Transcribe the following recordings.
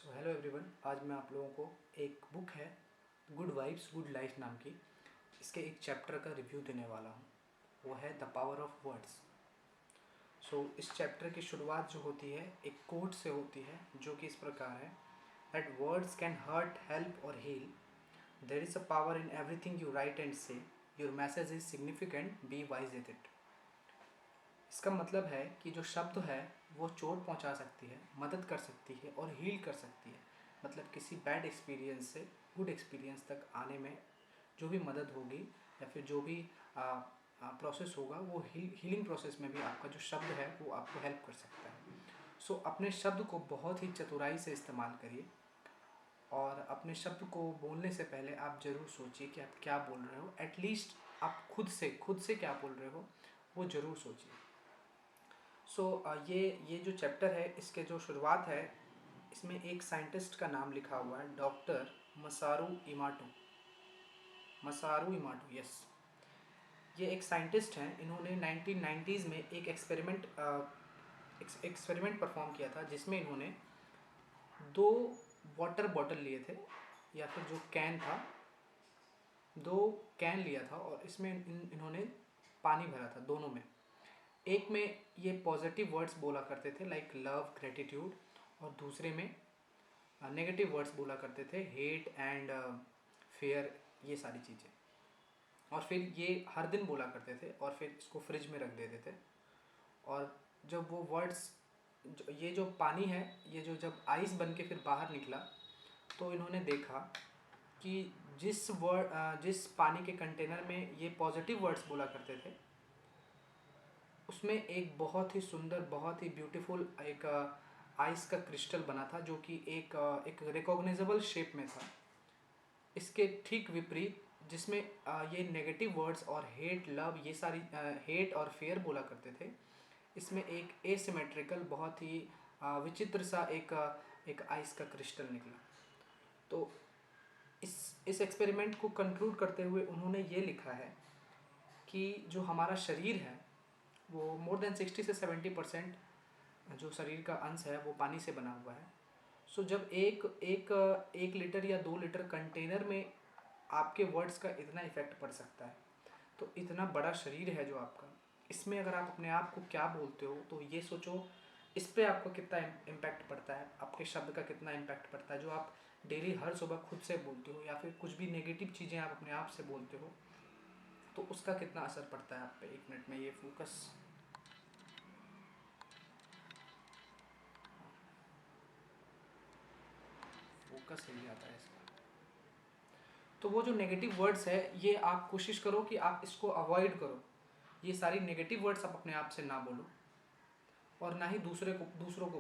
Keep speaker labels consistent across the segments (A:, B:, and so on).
A: So hello everyone, आज मैं आप लोगों को एक बुक है गुड वाइब्स गुड लाइफ नाम की, इसके एक चैप्टर का रिव्यू देने वाला हूँ। वो है द पावर ऑफ वर्ड्स। इस चैप्टर की शुरुआत जो होती है एक कोट से होती है, जो कि इस प्रकार है that words can hurt, help और heal. There is a power in everything you write and say. Your message is significant, be wise with it. इसका मतलब है कि जो शब्द है वो चोट पहुंचा सकती है, मदद कर सकती है और हील कर सकती है। मतलब किसी बैड एक्सपीरियंस से गुड एक्सपीरियंस तक आने में जो भी मदद होगी या फिर जो भी प्रोसेस होगा, वो हीलिंग प्रोसेस में भी आपका जो शब्द है वो आपको हेल्प कर सकता है। अपने शब्द को बहुत ही चतुराई से इस्तेमाल करिए और अपने शब्द को बोलने से पहले आप ज़रूर सोचिए कि आप क्या बोल रहे हो। एटलीस्ट आप खुद से क्या बोल रहे हो वो ज़रूर सोचिए। ये जो चैप्टर है, इसके जो शुरुआत है, इसमें एक साइंटिस्ट का नाम लिखा हुआ है, डॉक्टर मसारू इमाटो। यस, ये एक साइंटिस्ट हैं। इन्होंने 1990s में एक एक्सपेरिमेंट परफॉर्म किया था, जिसमें इन्होंने दो वाटर बॉटल लिए थे, या फिर जो कैन था, दो कैन लिया था और इसमें इन्होंने पानी भरा था दोनों में। एक में ये पॉजिटिव वर्ड्स बोला करते थे लाइक लव, ग्रेटिट्यूड, और दूसरे में नेगेटिव वर्ड्स बोला करते थे, हेट एंड फेयर, ये सारी चीज़ें। और फिर ये हर दिन बोला करते थे और फिर इसको फ्रिज में रख देते थे। और जब वो वर्ड्स, ये जो पानी है, ये जो जब आइस बन के फिर बाहर निकला, तो इन्होंने देखा कि जिस पानी के कंटेनर में ये पॉजिटिव वर्ड्स बोला करते थे, उसमें एक बहुत ही सुंदर, बहुत ही ब्यूटीफुल एक आइस का क्रिस्टल बना था, जो कि एक रिकॉग्नाइजेबल शेप में था। इसके ठीक विपरीत, जिसमें ये नेगेटिव वर्ड्स और हेट, लव, ये सारी हेट और फेयर बोला करते थे, इसमें एक एसिमेट्रिकल, बहुत ही विचित्र सा एक आइस का क्रिस्टल निकला। तो इस एक्सपेरिमेंट को कंक्लूड करते हुए उन्होंने ये लिखा है कि जो हमारा शरीर है वो मोर देन 60 से 70% जो शरीर का अंश है वो पानी से बना हुआ है। जब एक लीटर या 2 लीटर कंटेनर में आपके वर्ड्स का इतना इफेक्ट पड़ सकता है, तो इतना बड़ा शरीर है जो आपका, इसमें अगर आप अपने आप को क्या बोलते हो, तो ये सोचो इस पर आपको कितना इम्पैक्ट पड़ता है, आपके शब्द का कितना इम्पैक्ट पड़ता है। जो आप डेली हर सुबह खुद से बोलते हो, या फिर कुछ भी नेगेटिव चीज़ें आप अपने आप से बोलते हो, तो उसका कितना असर पड़ता है आप पे। 1 मिनट में ये फोकस हिल जाता है इसका। तो वो जो नेगेटिव वर्ड्स है, ये आप कोशिश करो कि आप इसको अवॉइड करो। ये सारी नेगेटिव वर्ड्स आप अपने आप से ना बोलो, और ना ही दूसरों को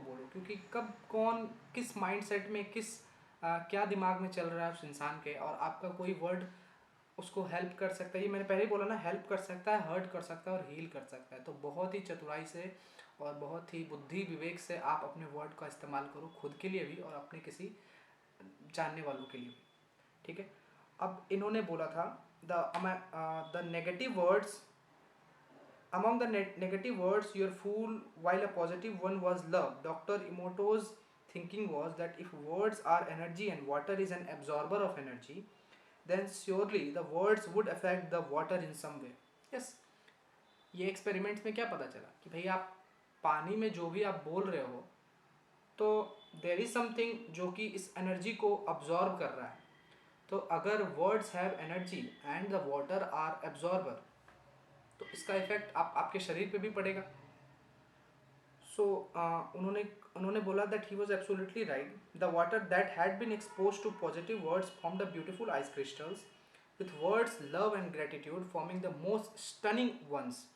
A: बोलो, क्योंकि कब कौन किस माइंडसेट में क्या दिमाग में चल रहा है उस इंसान के, और आपका कोई वर्ड उसको हेल्प कर सकता है। ये मैंने पहले ही बोला ना, हेल्प कर सकता है, हर्ट कर सकता है और हील कर सकता है। तो बहुत ही चतुराई से और बहुत ही बुद्धि विवेक से आप अपने वर्ड का इस्तेमाल करो, खुद के लिए भी और अपने किसी जानने वालों के लिए भी। ठीक है। अब इन्होंने बोला था the negative words, among the negative words, you're fool, while a positive one was love. Dr. Emoto's thinking was that if words are energy and water is an absorber of energy, then surely the words would affect the water in some way. Yes, ये experiments में क्या पता चला कि भाई आप पानी में जो भी आप बोल रहे हो, तो देयर इज समथिंग जो कि इस एनर्जी को अब्जॉर्ब कर रहा है। तो अगर words have energy and the water are absorber, तो इसका इफेक्ट आपके शरीर पे भी पड़ेगा। उन्होंने बोला that he was absolutely right. The water that had been exposed to positive words formed the beautiful ice crystals, with words love and gratitude forming the most stunning ones.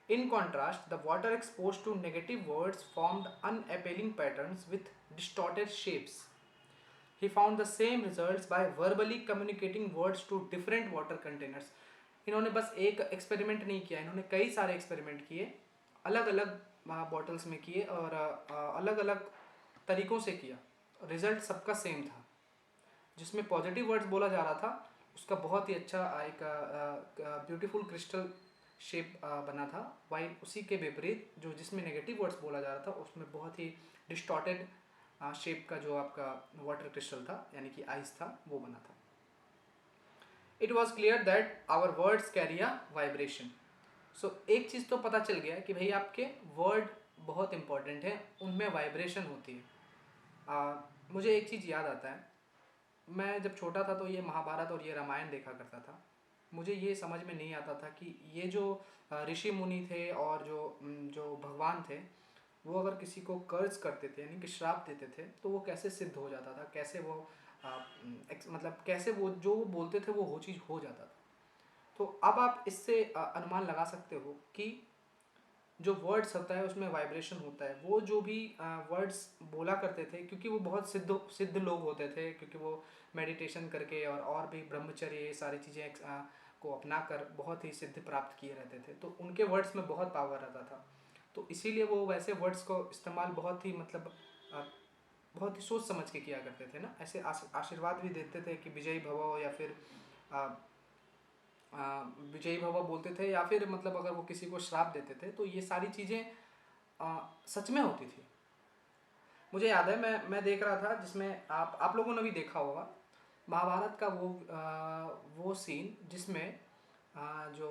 A: In contrast, the water exposed to negative words formed unappealing patterns with distorted shapes. He found the same results by verbally communicating words to different water containers. इन्होंने बस एक experiment नहीं किया, इन्होंने कई सारे experiment किए, अलग अलग बॉटल्स में किए और अलग अलग तरीक़ों से किया। रिजल्ट सबका सेम था। जिसमें पॉजिटिव वर्ड्स बोला जा रहा था, उसका बहुत ही अच्छा एक ब्यूटीफुल क्रिस्टल शेप बना था, वाइल उसी के विपरीत जो जिसमें नेगेटिव वर्ड्स बोला जा रहा था, उसमें बहुत ही डिस्टॉर्टेड शेप का जो आपका वाटर क्रिस्टल था यानी कि आइस था वो बना था। It was clear that our words carry a vibration. So एक चीज़ तो पता चल गया कि भाई आपके वर्ड बहुत इंपॉर्टेंट है, उनमें वाइब्रेशन होती है। मुझे एक चीज़ याद आता है, मैं जब छोटा था तो ये महाभारत और ये रामायण देखा करता था। मुझे ये समझ में नहीं आता था कि ये जो ऋषि मुनि थे और जो भगवान थे, वो अगर किसी को कर्ज करते थे यानी कि श्राप देते थे तो वो कैसे सिद्ध हो जाता था, कैसे वो मतलब कैसे वो जो वो बोलते थे वो चीज़ हो जाता था। तो अब आप इससे अनुमान लगा सकते हो कि जो वर्ड्स होता है उसमें वाइब्रेशन होता है। वो जो भी वर्ड्स बोला करते थे, क्योंकि वो बहुत सिद्ध सिद्ध लोग होते थे, क्योंकि वो मेडिटेशन करके और भी ब्रह्मचर्य ये सारी चीज़ें को अपना कर बहुत ही सिद्ध प्राप्त किए रहते थे, तो उनके वर्ड्स में बहुत पावर रहता था। तो इसीलिए वो वैसे वर्ड्स को इस्तेमाल बहुत ही मतलब बहुत ही सोच समझ के किया करते थे ना। ऐसे आशीर्वाद भी देते थे कि विजयी भव, या फिर विजयी भव बोलते थे, या फिर मतलब अगर वो किसी को श्राप देते थे तो ये सारी चीज़ें सच में होती थी। मुझे याद है मैं देख रहा था जिसमें आप लोगों ने भी देखा होगा महाभारत का वो सीन जिसमें जो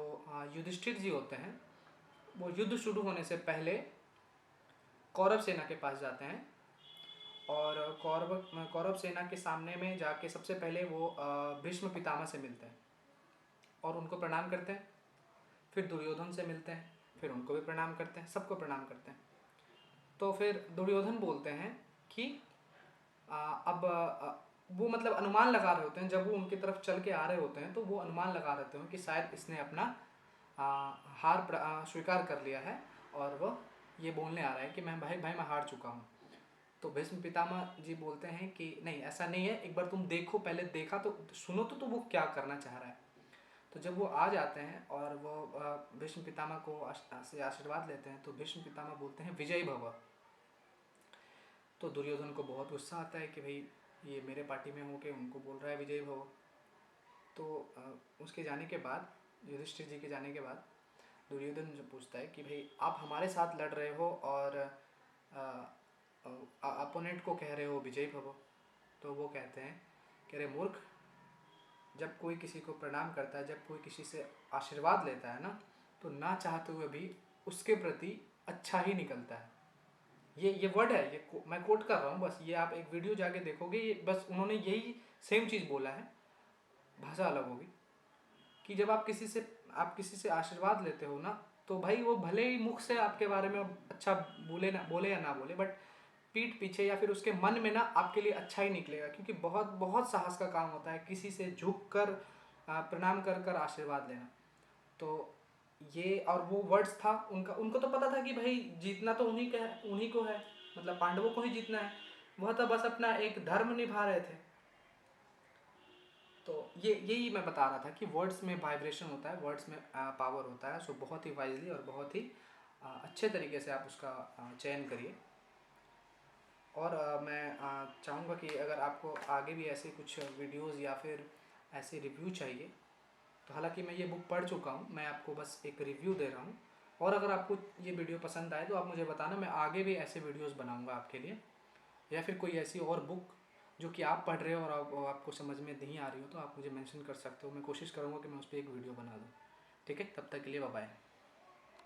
A: युधिष्ठिर जी होते हैं वो युद्ध शुरू होने से पहले कौरव सेना के पास जाते हैं, और कौरव सेना के सामने में जाके सबसे पहले वो भीष्म पितामह से मिलते हैं और उनको प्रणाम करते हैं। फिर दुर्योधन से मिलते हैं, फिर उनको भी प्रणाम करते हैं, सबको प्रणाम करते हैं। तो फिर दुर्योधन बोलते हैं कि अब वो मतलब अनुमान लगा रहे होते हैं, जब वो उनकी तरफ चल के आ रहे होते हैं तो वो अनुमान लगा रहे होते हैं कि शायद इसने अपना हार स्वीकार कर लिया है और वो ये बोलने आ रहा है कि मैं भाई मैं हार चुका हूँ। तो भीष्म पितामह जी बोलते हैं कि नहीं, ऐसा नहीं है, एक बार तुम देखो, पहले देखा तो सुनो तो वो क्या करना चाह रहा है। तो जब वो आ जाते हैं और वो भीष्म पितामह को से आशीर्वाद लेते हैं तो भीष्म पितामह बोलते हैं विजयी भव। तो दुर्योधन को बहुत गुस्सा आता है कि भाई ये मेरे पार्टी में होके उनको बोल रहा है विजयी भव। तो उसके जाने के बाद, युधिष्ठिर जी के जाने के बाद, दुर्योधन जो पूछता है कि भाई आप हमारे साथ लड़ रहे हो और अपोनेंट को कह रहे हो विजयी भव। तो वो कहते हैं कि अरे मूर्ख, जब कोई किसी को प्रणाम करता है, जब कोई किसी से आशीर्वाद लेता है ना, तो ना चाहते हुए भी उसके प्रति अच्छा ही निकलता है। ये वर्ड है, ये मैं कोट कर रहा हूँ बस, ये आप एक वीडियो जाके देखोगे, ये बस उन्होंने यही सेम चीज़ बोला है, भाषा अलग होगी। कि जब आप किसी से आशीर्वाद लेते हो ना, तो भाई वो भले ही मुख से आपके बारे में अच्छा बोले या ना बोले, बट पीठ पीछे या फिर उसके मन में ना आपके लिए अच्छा ही निकलेगा, क्योंकि बहुत बहुत साहस का काम होता है किसी से झुक कर प्रणाम कर कर आशीर्वाद लेना। तो ये और वो वर्ड्स था उनका, उनको तो पता था कि भाई जीतना तो उन्हीं को है, मतलब पांडवों को ही जीतना है। वह तो बस अपना एक धर्म निभा रहे थे। तो ये यही मैं बता रहा था कि वर्ड्स में वाइब्रेशन होता है, वर्ड्स में पावर होता है। सो बहुत ही वाइजली और बहुत ही अच्छे तरीके से आप उसका चयन करिए। और मैं चाहूँगा कि अगर आपको आगे भी ऐसे कुछ वीडियोस या फिर ऐसे रिव्यू चाहिए, तो हालांकि मैं ये बुक पढ़ चुका हूँ, मैं आपको बस एक रिव्यू दे रहा हूँ। और अगर आपको ये वीडियो पसंद आए तो आप मुझे बताना, मैं आगे भी ऐसे वीडियोस बनाऊँगा आपके लिए। या फिर कोई ऐसी और बुक जो कि आप पढ़ रहे हो और आपको समझ में नहीं आ रही हो, तो आप मुझे मेंशन कर सकते हो, मैं कोशिश करूँगा कि मैं उस पर एक वीडियो बना दूँ। ठीक है, तब तक के लिए बाय बाय।